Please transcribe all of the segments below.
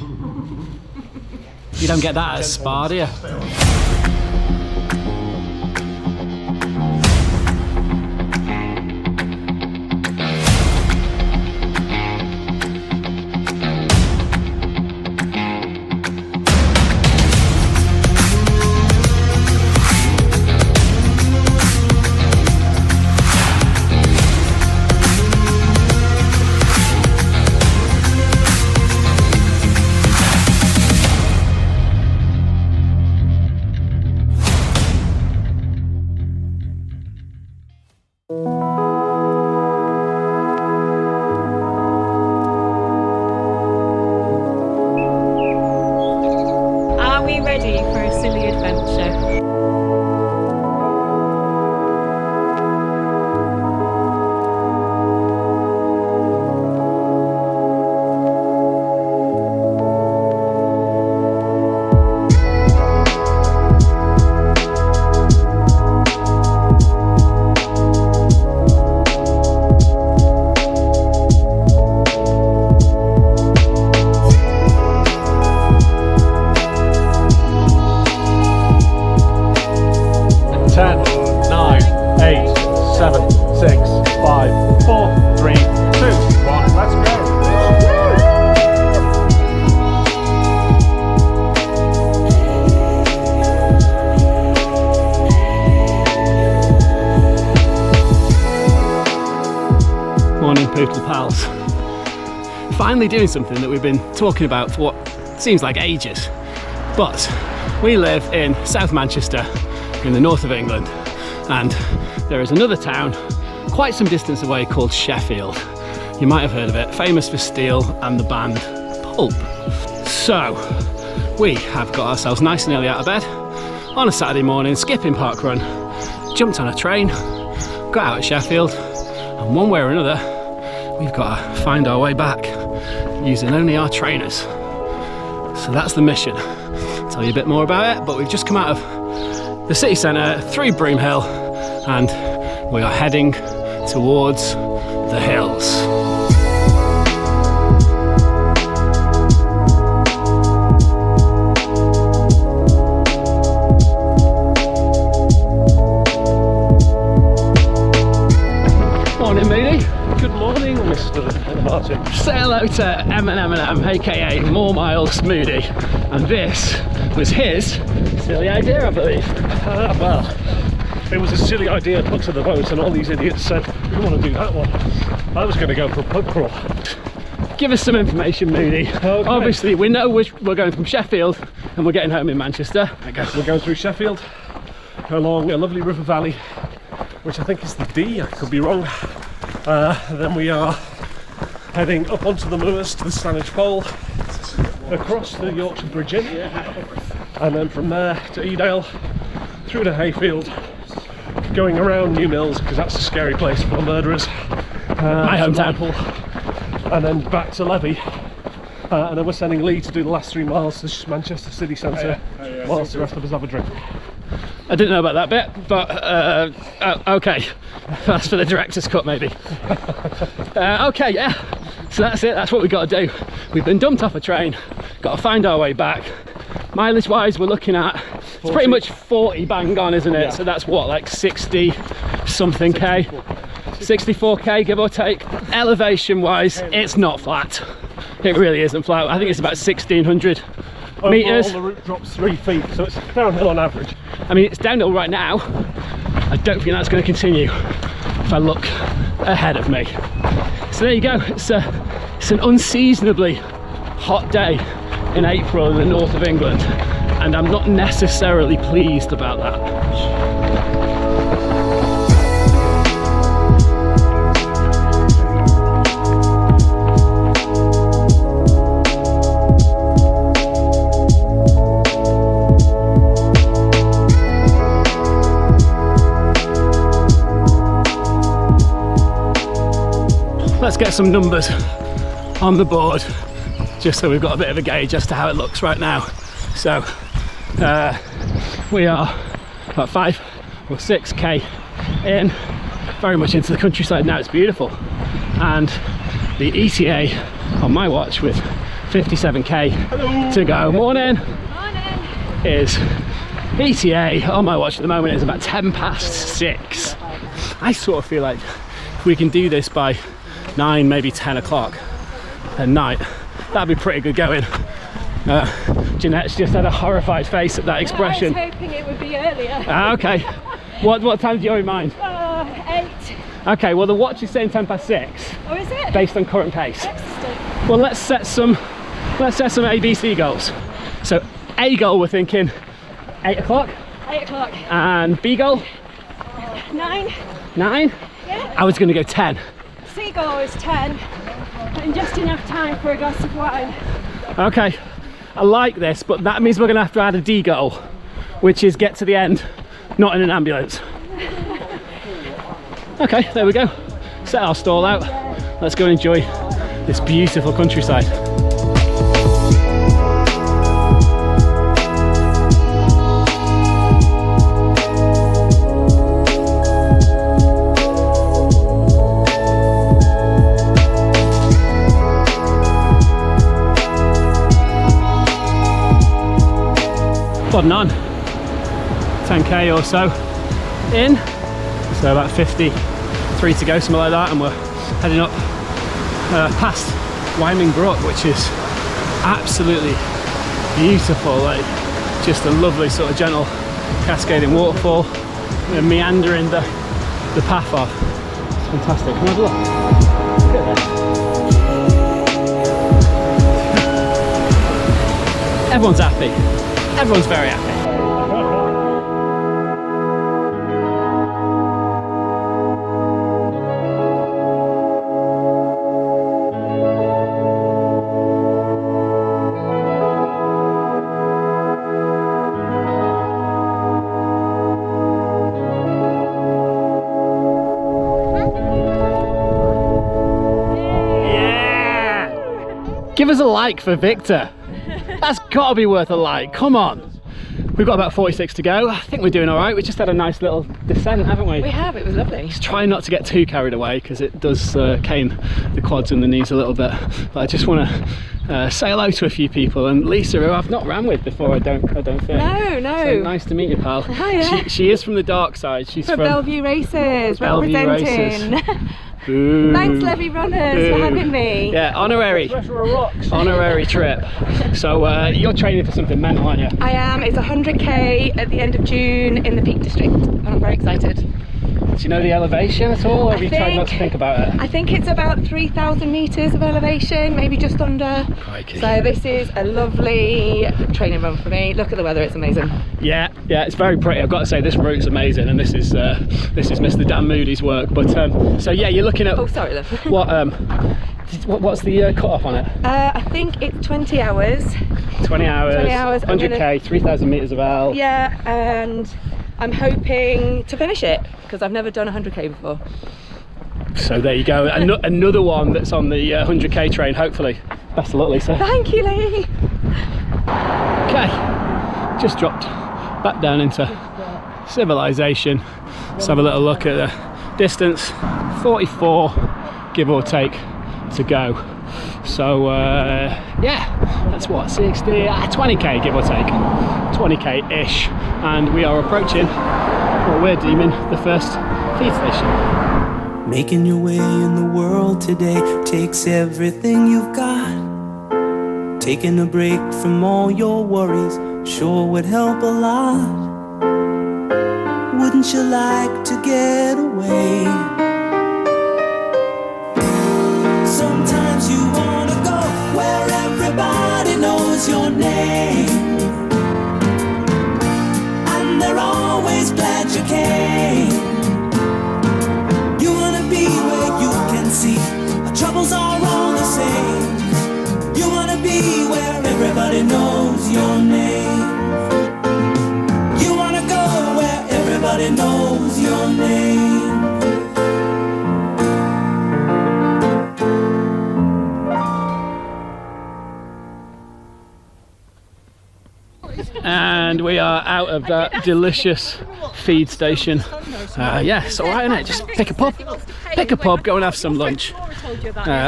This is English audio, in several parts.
You don't get that at Spa, do you? Pals. Finally doing something that we've been talking about for what seems like ages. But we live in South Manchester in the north of England, and there is another town quite some distance away called Sheffield. You might have heard of it, famous for steel and the band Pulp. So we have got ourselves nice and early out of bed on a Saturday morning, skipping parkrun, jumped on a train, got out at Sheffield, and one way or another we've got to find our way back using only our trainers. So that's the mission. I'll tell you a bit more about it, but we've just come out of the city centre through Broomhill and we are heading towards the hills. Morning, matey. Good morning, Mr. Martin. Say hello to M&M, aka More Mild Smoothie, and this was his silly idea, I believe. Well, it was a silly idea put to the vote, and all these idiots said, we don't want to do that one. I was going to go for a pub crawl. Give us some information, Moody. Okay. Obviously, we know we're going from Sheffield and we're getting home in Manchester. I guess we're going through Sheffield, along a lovely river valley, which I think is the Dee, I could be wrong. Then we are heading up onto the moors to the Stanage Pole, across the Yorkshire Bridge Inn, and then from there to Edale, through to Hayfield, going around New Mills, because that's a scary place for murderers. My hometown. And then back to Levy, and then we're sending Lee to do the last 3 miles to Manchester city centre, whilst the rest of us have a drink. I didn't know about that bit, but okay, that's for the director's cut maybe. Okay, yeah, so that's it, that's what we've got to do. We've been dumped off a train, got to find our way back. Mileage wise we're looking at, it's pretty much 40 bang on, isn't it? Yeah. So that's what, like 60 something K? 64K give or take. Elevation wise, it's not flat. It really isn't flat. I think it's about 1600 metres. Overall, the route drops 3 feet, so it's downhill on average. I mean, it's downhill right now. I don't think that's going to continue if I look ahead of me. So there you go. It's an unseasonably hot day in April in the north of England, and I'm not necessarily pleased about that. Let's get some numbers on the board, just so we've got a bit of a gauge as to how it looks right now. So we are about 5 or 6K in, very much into the countryside now. It's beautiful, and the ETA on my watch with 57k to go. Morning. Is ETA on my watch at the moment is about 10 past 6. I sort of feel like if we can do this by 9, maybe 10 o'clock at night, that'd be pretty good going. Jeanette's just had a horrified face at that expression. I was hoping it would be earlier. Okay. What time do you have in mind? 8. Okay, well the watch is saying 10 past 6. Oh, is it? Based on current pace. Excellent. Well, let's set some ABC goals. So A goal, we're thinking 8 o'clock. 8 o'clock. And B goal? 9. 9? Yeah. I was going to go 10. C goal is 10. And just enough time for a glass of wine. Okay, I like this, but that means we're going to have to add a D goal, which is get to the end, not in an ambulance. Okay, there we go. Set our stall out. Let's go and enjoy this beautiful countryside. Plodding on, 10k or so in, so about 53 to go, something like that, and we're heading up past Winding Brook, which is absolutely beautiful, like just a lovely sort of gentle cascading waterfall, and meandering the path off. It's fantastic. Come have a look. Look at that. Everyone's happy. Everyone's very happy. Yeah! Give us a like for Victor. That's got to be worth a like, come on. We've got about 46 to go. I think we're doing all right. We just had a nice little descent, haven't we? We have, it was lovely. Just trying not to get too carried away because it does cane the quads and the knees a little bit. But I just want to say hello to a few people. And Lisa, who I've not ran with before, I don't think. No. So nice to meet you, pal. Hiya. She is from the dark side. She's from Bellevue Races, Bellevue representing. Races. Boo. Thanks, Levy Runners, for having me. Yeah, honorary trip. So you're training for something mental, aren't you? I am. It's 100k at the end of June in the Peak District. I'm very excited. Do you know the elevation at all, or have you tried not to think about it? I think it's about 3,000 metres of elevation, maybe just under. Crikey. So this is a lovely training run for me. Look at the weather, it's amazing. Yeah, it's very pretty. I've got to say, this route's amazing, and this is Mr. Dan Moody's work. But so yeah, you're looking at. Oh, sorry, love. What's the cut off on it? I think it's 20 hours. 20 hours. 20 hours. 100k, 3,000 metres of L. Yeah, and I'm hoping to finish it because I've never done 100k before. So there you go, another one that's on the 100k train, hopefully. Best of luck, Lisa. Thank you, Lee. Okay, just dropped back down into civilization. Let's have a little look at the distance. 44, give or take, to go. So yeah, that's what, 20k give or take, 20k-ish, and we are approaching what we're deeming the first feed station. Making your way in the world today takes everything you've got. Taking a break from all your worries sure would help a lot. Wouldn't you like to get away? Sometimes you wanna go where everybody knows your name, and they're always glad you came. You wanna be where you can see our troubles are all the same. You wanna be where everybody knows your name. You wanna go where everybody knows your name. and we are out of that delicious feed station. Yeah, it's alright, isn't it? Just pick a pub, go and have some lunch.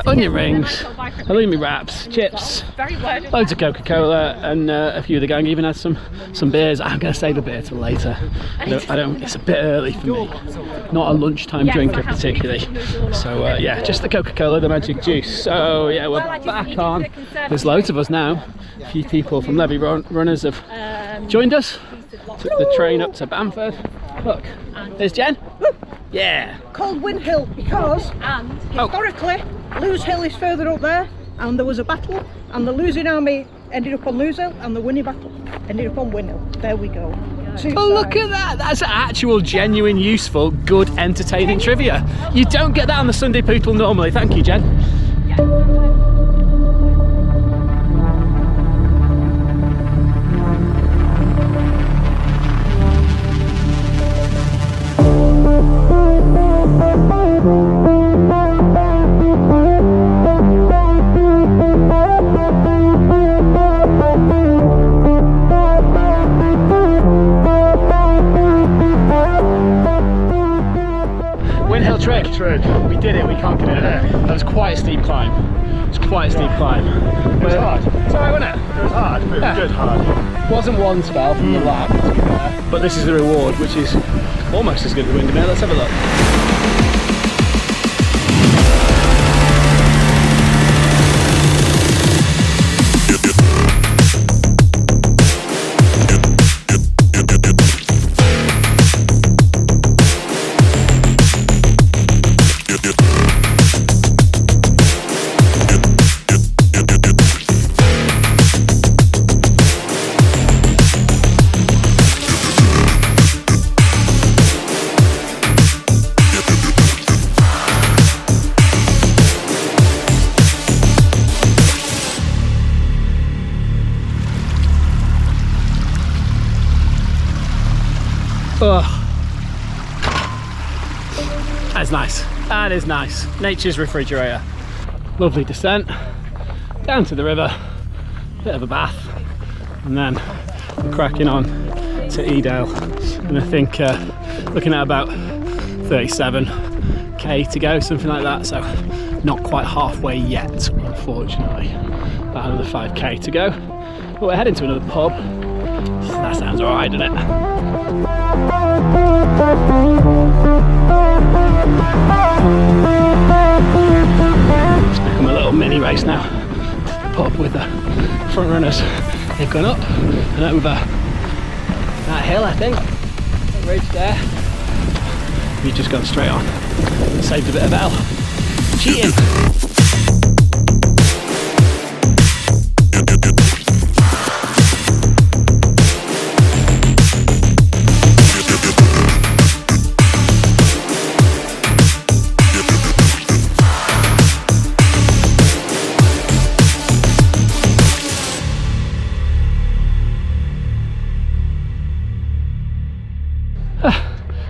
Onion rings, halloumi wraps, chips, loads of Coca-Cola, and a few of the gang even had some beers. I'm going to save a beer till later. I don't. It's a bit early for me. Not a lunchtime drinker particularly. So yeah, just the Coca-Cola, the magic juice. So yeah, we're back on. There's loads of us now. A few people from Levy runners have joined us. Took the train up to Bamford. Look, there's Jen. Yeah. Called Win Hill because historically Lewes Hill is further up there, and there was a battle, and the losing army ended up on Lewes Hill, and the winning battle ended up on Win Hill. There we go. Oh, look at that! That's actual, genuine, useful, good, entertaining trivia. You don't get that on the Sunday Poodle normally. Thank you, Jen. We did it, we conquered it. That was quite a steep climb. It was quite a steep climb. It was hard. It's alright, wasn't it? It was hard, but it was good hard. Wasn't one spell from the lap, but this is the reward, which is almost as good as Windermere. Let's have a look. That's nice. That is nice. Nature's refrigerator. Lovely descent down to the river, bit of a bath, and then cracking on to Edale. And I think looking at about 37k to go, something like that. So not quite halfway yet, unfortunately. About another 5k to go. But we're heading to another pub. So that sounds alright, doesn't it? It's become a little mini race now. The pub with the front runners. They've gone up and over that hill, I think. That ridge there. We've just gone straight on. Saved a bit of L. Cheating.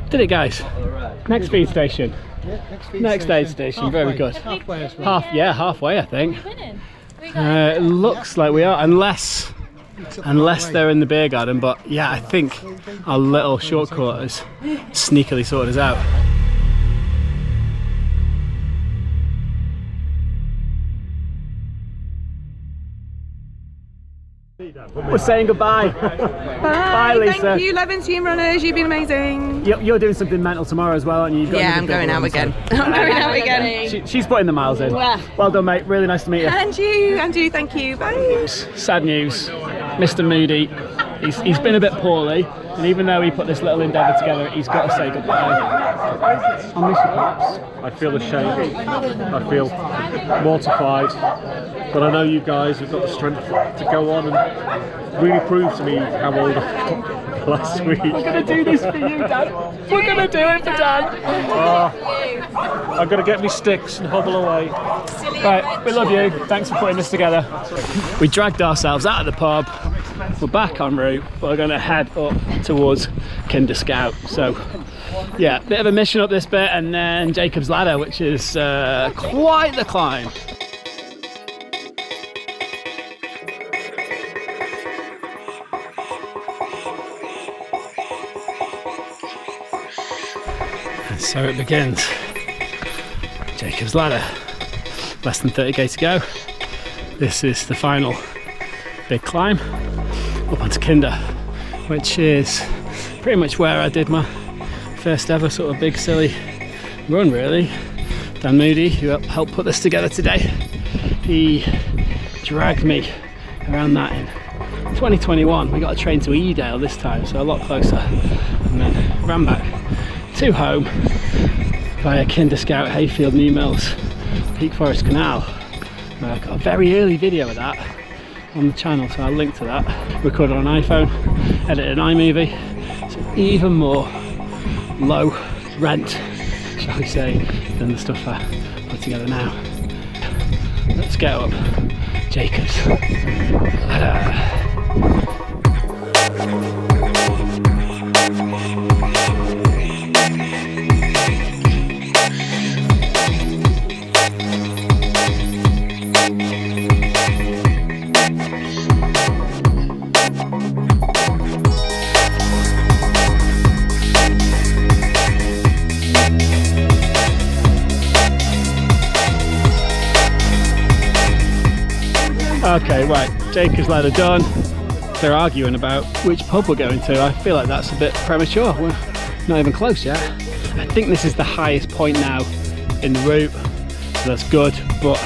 Did it, guys? Next feed station. Next aid station. Very good. Halfway as well. Halfway, I think. It looks like we are, unless they're in the beer garden. But yeah, I think our little shortcut has sneakily sorted us out. We're saying goodbye. Bye, Lisa. Thank you, Levin Team Runners. You've been amazing. You're doing something mental tomorrow as well, aren't you? Yeah, I'm going out again. I'm going out again. She's putting the miles in. Well done, mate. Really nice to meet you. And you. Thank you. Bye. Sad news. Mr. Moody, he's been a bit poorly, and even though he put this little endeavour together, he's got to say goodbye. I miss you, perhaps. I feel ashamed. I feel mortified. But I know you guys have got the strength to go on and really prove to me how old I got last week. We're going to do this for you, Dad. We're going to do it for Dad. I'm going to get me sticks and hobble away. Right, we love you. Thanks for putting this together. We dragged ourselves out of the pub. We're back en route. We're going to head up towards Kinder Scout. So, yeah, bit of a mission up this bit, and then Jacob's Ladder, which is quite the climb. So it begins. Jacob's Ladder. Less than 30k to go. This is the final big climb up onto Kinder, which is pretty much where I did my first ever sort of big silly run, really. Dan Moody, who helped put this together today, he dragged me around that in 2021. We got a train to Edale this time, so a lot closer, and then ran back to home via Kinder Scout, Hayfield, New Mills, Peak Forest Canal. I got a very early video of that on the channel, so I'll link to that. Recorded on iPhone, edited in iMovie, so even more low rent, shall we say, than the stuff I put together now. Let's get up Jacob's Ladder. Okay, right, Jacob's Ladder done. They're arguing about which pub we're going to. I feel like that's a bit premature. We're not even close yet. I think this is the highest point now in the route, so that's good, but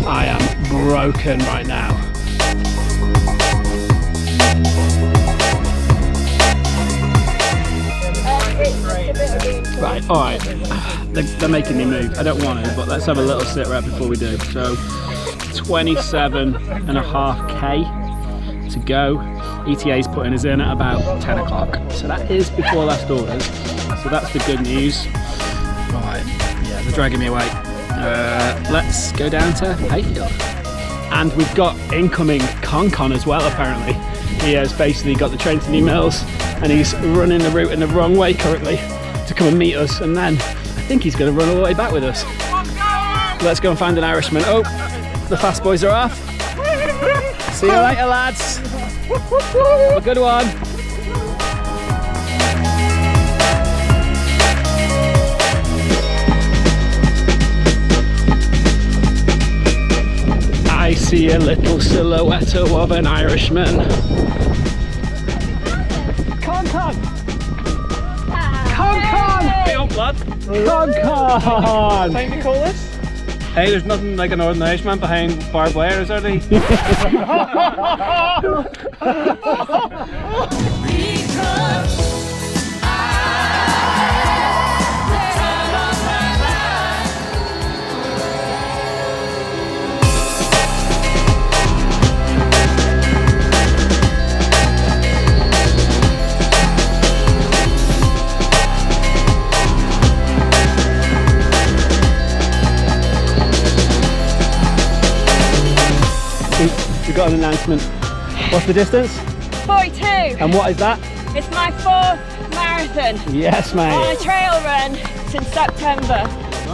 I am broken right now. Right, alright, they're making me move. I don't want to, but let's have a little sit right before we do. So 27.5k to go. ETA's putting us in at about 10 o'clock, so that is before last orders, so that's the good news. Right, yeah, they're dragging me away. Let's go down to Hayfield, and we've got incoming Con as well. Apparently he has basically got the train to New Mills and he's running the route in the wrong way currently to come and meet us, and then I think he's going to run all the way back with us. Let's go and find an Irishman. Oh, the fast boys are off. See you later, lads. Have a good one. I see a little silhouette of an Irishman. Con! Hey up, lad. Con! Time to call this? Hey, there's nothing like an Northern Irishman behind barbed wire, is there? We've got an announcement. What's the distance? 42. And what is that? It's my 4th marathon. Yes, mate. On a trail run since September.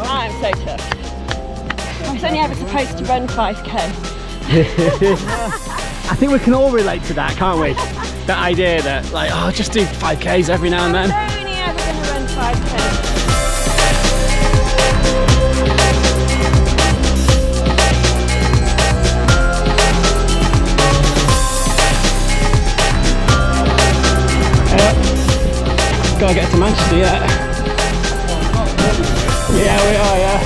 I'm so chuffed. I was only ever supposed to run 5k. I think we can all relate to that, can't we? That idea that, like, oh, just do 5Ks every now and then. I'm only ever going to run 5k. Gotta get to Manchester yet. Yeah, we are, yeah.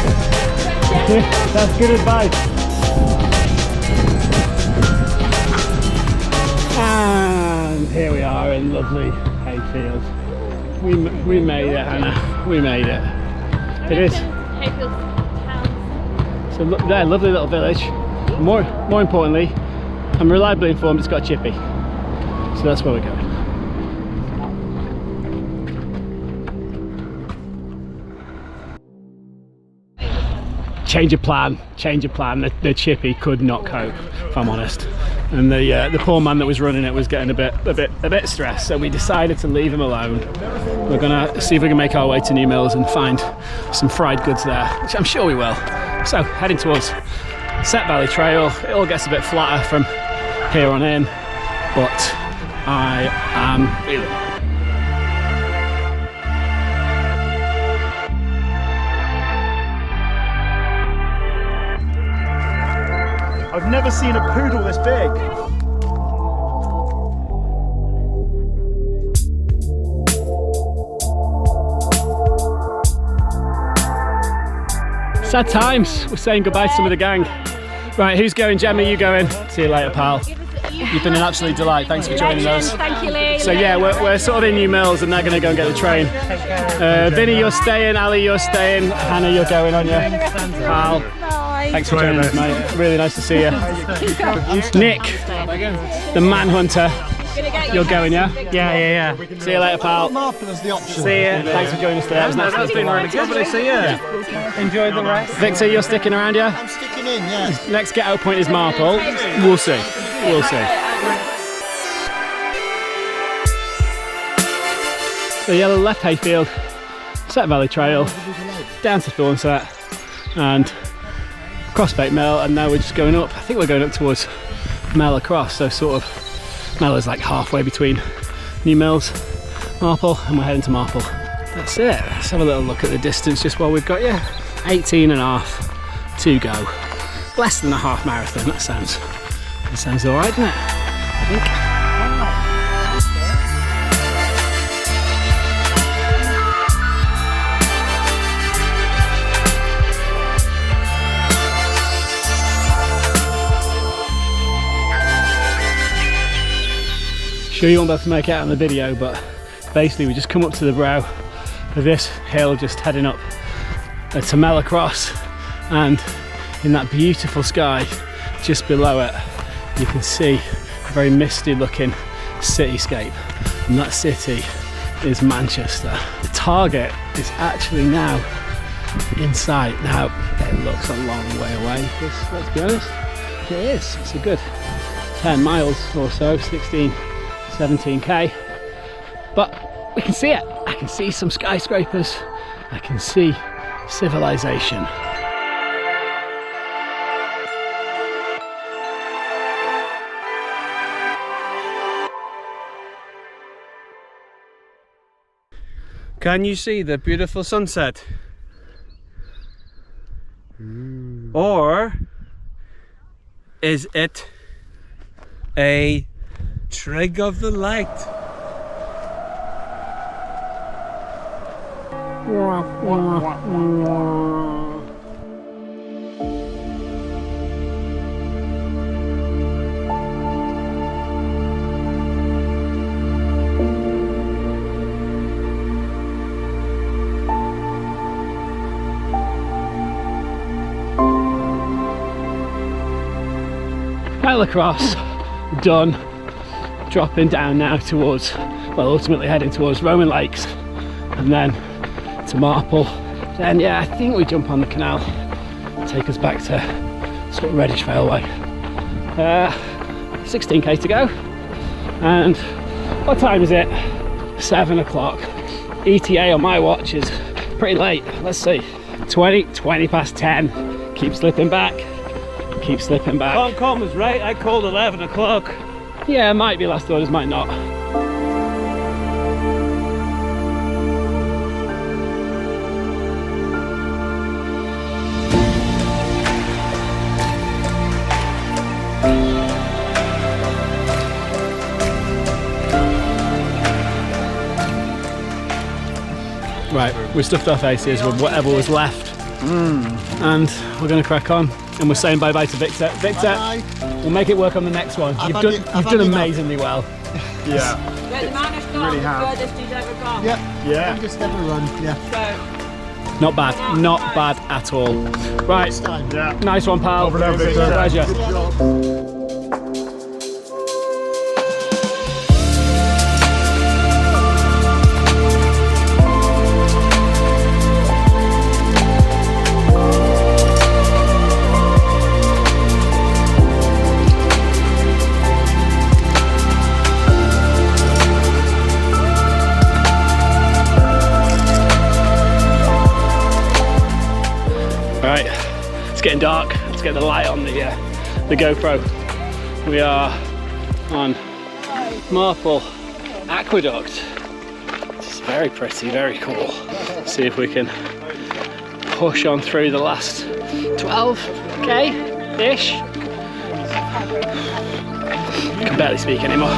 That's good advice. And here we are in lovely Hayfield. We made it, Hannah. We made it. It is. Hayfield town. So yeah, lovely little village. More importantly, I'm reliably informed it's got a chippy. So that's where we're going. Change of plan. The chippy could not cope, if I'm honest. And the poor man that was running it was getting a bit stressed. So we decided to leave him alone. We're gonna see if we can make our way to New Mills and find some fried goods there, which I'm sure we will. So heading towards Set Valley Trail. It all gets a bit flatter from here on in, but I am feeling it. I've never seen a poodle this big. Sad times. We're saying goodbye to some of the gang. Right, who's going? Gemma, you going? See you later, pal. You've been an absolute delight. Thanks for joining us. Thank you, Lee. So yeah, we're sort of in New Mills and they're going to go and get the train. Vinny, you're staying. Ali, you're staying. Hannah, you're going, aren't you? Pal. Thanks for joining us, mate. Really nice to see you. Nick, the manhunter. You're going, yeah? Yeah. See you later, pal. The option. See you. Thanks for joining us today. That was nice. That's been really good. But see you. Enjoyed the rest. Victor, you're sticking around, yeah? I'm sticking in, yeah. Next get out point is Marple. We'll see. We'll see. So Yellow left Hayfield, Set Valley Trail, down to Thornset and Crossbait Mill, and now we're just going up. I think we're going up towards Mella Cross, so sort of Mella's like halfway between New Mills, Marple, and we're heading to Marple. That's it. Let's have a little look at the distance just while we've got you. 18.5 to go. Less than a half marathon. That sounds all right, doesn't it? I think. Sure you won't be able to make it out in the video, but basically we just come up to the brow of this hill, just heading up to Mella Cross, and in that beautiful sky just below it you can see a very misty looking cityscape, and that city is Manchester. The target is actually now in sight. Now it looks a long way away, because let's be honest, it is. It's a good 10 miles or so, 17k, but we can see it. I can see some skyscrapers, I can see civilization. Can you see the beautiful sunset? Or is it a trick of the light? Mella Cross done, dropping down now towards, well, ultimately heading towards Roman Lakes and then to Marple. Then yeah, I think we jump on the canal, take us back to sort of Reddish Railway. 16k to go, and what time is it? 7 o'clock. ETA on my watch is pretty late. Let's see, 20 past 10. Keep slipping back. Keep slipping back. Comcom is right, I called 11 o'clock. Yeah, might be last orders, might not. Right, we stuffed our faces with whatever was left, and we're going to crack on. And we're saying bye bye to Victor. Victor, we'll make it work on the next one. You've done amazingly well. Yeah. The man has gone Really the have. furthest he's ever gone. Yeah. Just ever run, yeah. So, Not bad, not bad at all. Right, Yeah. nice one, pal. Over there, Victor. Pleasure. Right, it's getting dark. Let's get the light on the GoPro. We are on Marple Aqueduct. It's very pretty, very cool. See if we can push on through the last 12k-ish. I can barely speak anymore.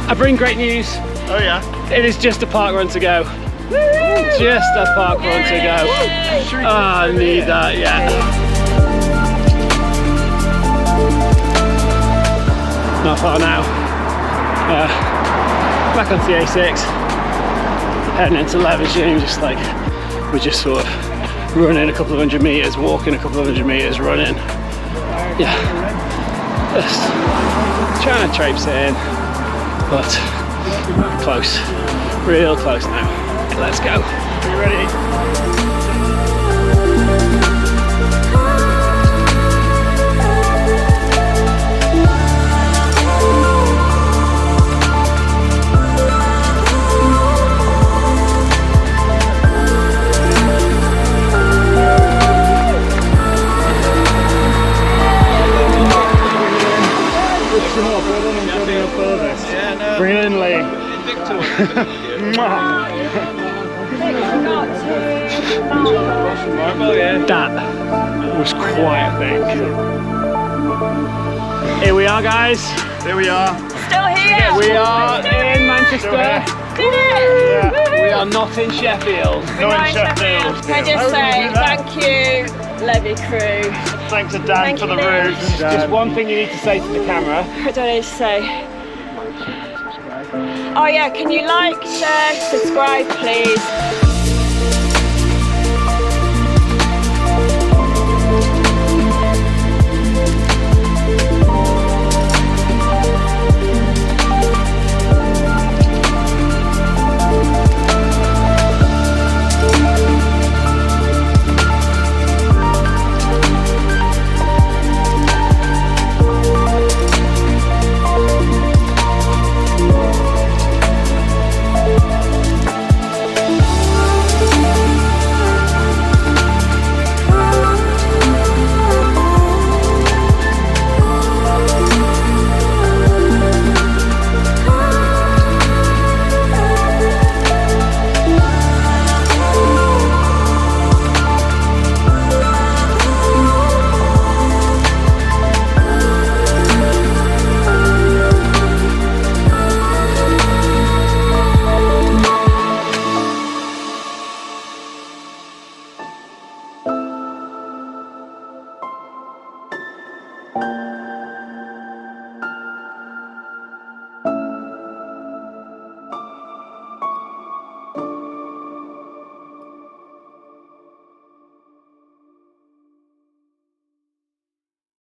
I bring great news. Oh yeah. It is just a park run to go. Just a park run to go. Oh, I need that, yeah. Not far now. Back onto the A6. Heading into Leversham, just like, we're just sort of running a couple of 100 metres, walking a couple of 100 metres, running. Yeah. Just trying to traipse it in, but close. Real close now. Let's go. Are you ready? Bring it in, Lee. That was quite a thing. Here we are, guys. Here we are. Still here. We are in Manchester. Did it. Yeah, we are not in Sheffield. Not in Sheffield. Can I just say thank you, Levy crew. Thanks to Dan for the route. Just one thing you need to say to the camera. I don't need to say. Oh yeah, can you like, share, subscribe please?